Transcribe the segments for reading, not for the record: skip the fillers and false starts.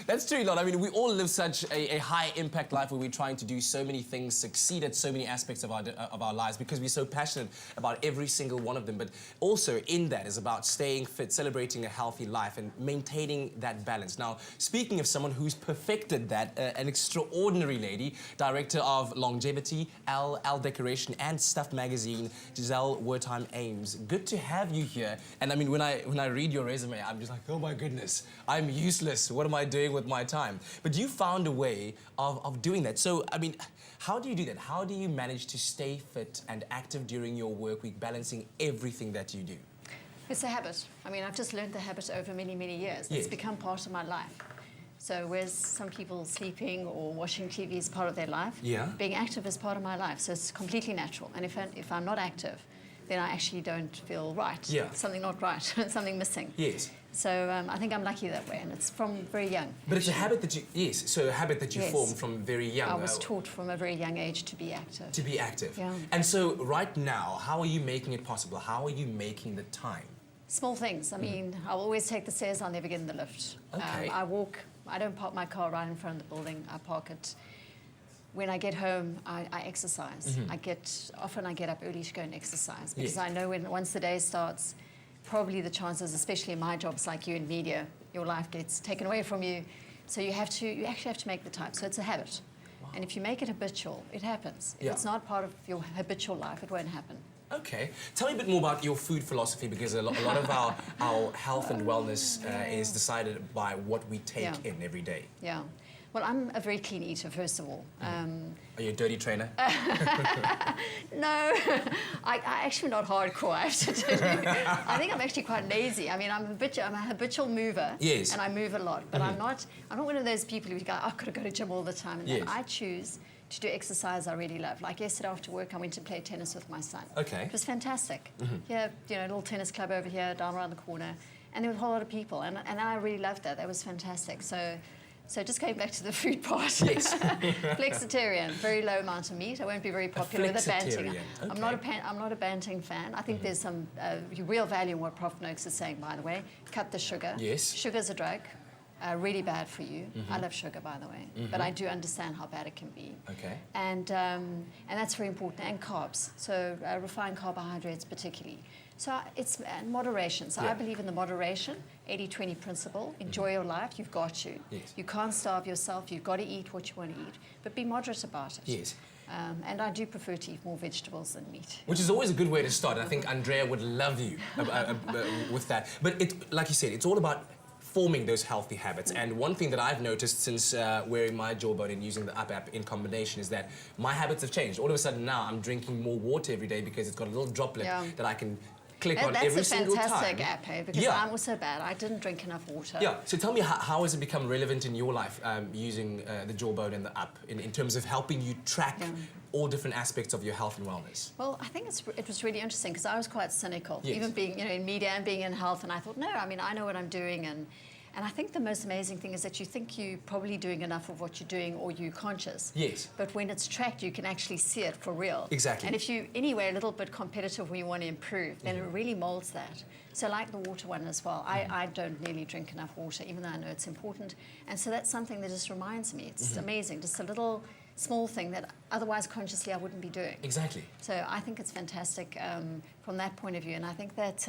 That's true, Lon. I mean, we all live such a high-impact life where we're trying to do so many things, succeed at so many aspects of our lives because we're so passionate about every single one of them. But also in that is about staying fit, celebrating a healthy life and maintaining that balance. Now, speaking of someone who's perfected that, an extraordinary lady, director of longevity, ELLE Decoration and Stuff magazine, Gisele Wertheim Aymes. Good to have you here. And I mean, when I read your resume, I'm just like, oh my goodness, I'm useless. What am I doing with my time? But you found a way of doing that. So, I mean, how do you do that? How do you manage to stay fit and active during your work week, balancing everything that you do? It's a habit. I mean, I've just learned the habit over many, many years. Yes. It's become part of my life. So whereas some people sleeping or watching TV is part of their life, being active is part of my life. So it's completely natural. And if I'm not active, then I actually don't feel right. Something not right, something missing. Yes. So I think I'm lucky that way, and it's from very young. But it's a habit that you, so a habit that you formed from very young. I was taught from a very young age to be active. To be active. Yeah. And so right now, how are you making it possible? How are you making the time? Small things. I mean, I'll always take the stairs, I'll never get in the lift. Okay. I walk, I don't park my car right in front of the building, I park it. When I get home, I exercise. Often I get up early to go and exercise because I know once the day starts, probably the chances, especially in my jobs like you in media, your life gets taken away from you. So you actually have to make the time. So it's a habit. Wow. And if you make it habitual, it happens. If it's not part of your habitual life, it won't happen. Okay. Tell me a bit more about your food philosophy because a lot of our health and wellness is decided by what we take in every day. Yeah. Well, I'm a very clean eater, first of all. Are you a dirty trainer? No, I'm actually not hardcore, I have to tell you. I think I'm actually quite lazy. I mean, I'm a habitual mover, and I move a lot. But I'm not one of those people who go, I've got to go to gym all the time. And I choose to do exercise I really love. Like yesterday after work, I went to play tennis with my son. Okay. It was fantastic. Yeah, you know, a little tennis club over here, down around the corner, and there was a whole lot of people, and I really loved that. That was fantastic. So just going back to the food part. Yes. Flexitarian, very low amount of meat. I won't be very popular with the banting. Okay. I'm not a banting fan. I think there's some real value in what Prof Noakes is saying, by the way. Cut the sugar. Yes. Sugar's a drug. Really bad for you. I love sugar, by the way, but I do understand how bad it can be. Okay. And that's very important. And carbs, so refined carbohydrates particularly. So it's moderation. So I believe in the moderation, 80-20 principle. Enjoy your life, you've got to. Yes. You can't starve yourself, you've got to eat what you want to eat, but be moderate about it. Yes. And I do prefer to eat more vegetables than meat. Which is always a good way to start. I think Andrea would love you with that. But like you said, it's all about forming those healthy habits. And one thing that I've noticed since wearing my Jawbone and using the Up app in combination is that my habits have changed. All of a sudden now I'm drinking more water every day because it's got a little droplet that I can click on every single time. That's a fantastic app, eh? Because I'm also bad. I didn't drink enough water. Yeah, so tell me how has it become relevant in your life using the Jawbone and the app in terms of helping you track all different aspects of your health and wellness? Well, I think it was really interesting because I was quite cynical, even being in media and being in health, and I thought, no, I mean, I know what I'm doing, and I think the most amazing thing is that you think you're probably doing enough of what you're doing or you're conscious. Yes. But when it's tracked, you can actually see it for real. Exactly. And if you're anyway a little bit competitive when you want to improve, then it really molds that. So like the water one as well, I don't nearly drink enough water, even though I know it's important. And so that's something that just reminds me. It's amazing, just a little small thing that otherwise consciously I wouldn't be doing. Exactly. So I think it's fantastic from that point of view. And I think that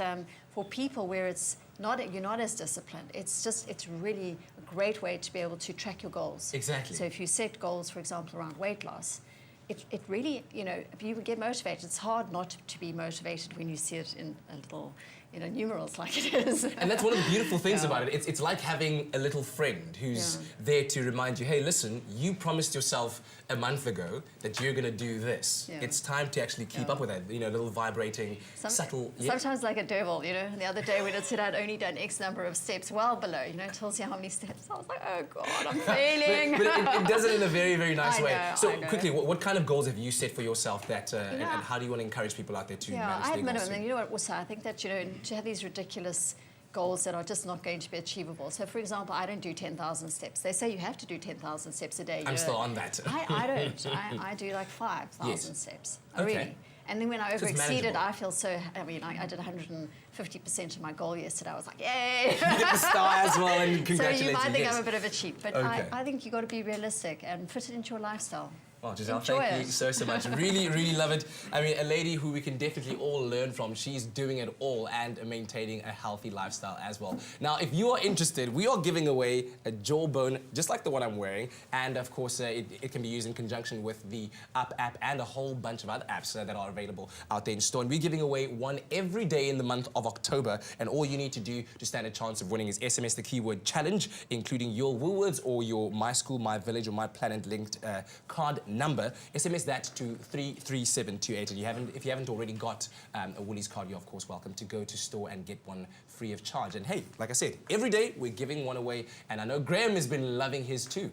for people where you're not as disciplined, it's really a great way to be able to track your goals. Exactly. So if you set goals, for example, around weight loss, it really, if you get motivated, it's hard not to be motivated when you see it in a little, numerals like it is. And that's one of the beautiful things about it. It's like having a little friend who's there to remind you, hey, listen, you promised yourself a month ago that you're going to do this. Yeah. It's time to actually keep up with that, little vibrating, subtle... Sometimes like a devil, the other day when it said I'd only done X number of steps well below, it tells you how many steps. I was like, oh God, I'm failing. but it does it in a very, very nice way. So quickly, what kind of goals have you set for yourself that, and how do you want to encourage people out there to manage their goals? I have minimum, and you know what also, I think that, to have these ridiculous goals that are just not going to be achievable. So, for example, I don't do 10,000 steps. They say you have to do 10,000 steps a day. I'm still on that. I don't. I do like 5,000 steps. Really. And then when I over-exceeded, I feel so, I mean, I did 150% of my goal yesterday. I was like, yay! You get the star as well, and congratulations. So you might think I'm a bit of a cheat, but I think you've got to be realistic and fit it into your lifestyle. Oh, Gisele, thank you so much. Really, really love it. I mean, a lady who we can definitely all learn from. She's doing it all and maintaining a healthy lifestyle as well. Now, if you are interested, we are giving away a Jawbone, just like the one I'm wearing. And, of course, it can be used in conjunction with the Up app and a whole bunch of other apps that are available out there in store. And we're giving away one every day in the month of October. And all you need to do to stand a chance of winning is SMS the keyword challenge, including your Woolworths or your My School, My Village or My Planet linked card number. SMS that to 33728. And if you haven't already got a Woolies card, you're of course welcome to go to store and get one free of charge. And hey, like I said, every day we're giving one away, and I know Graham has been loving his too.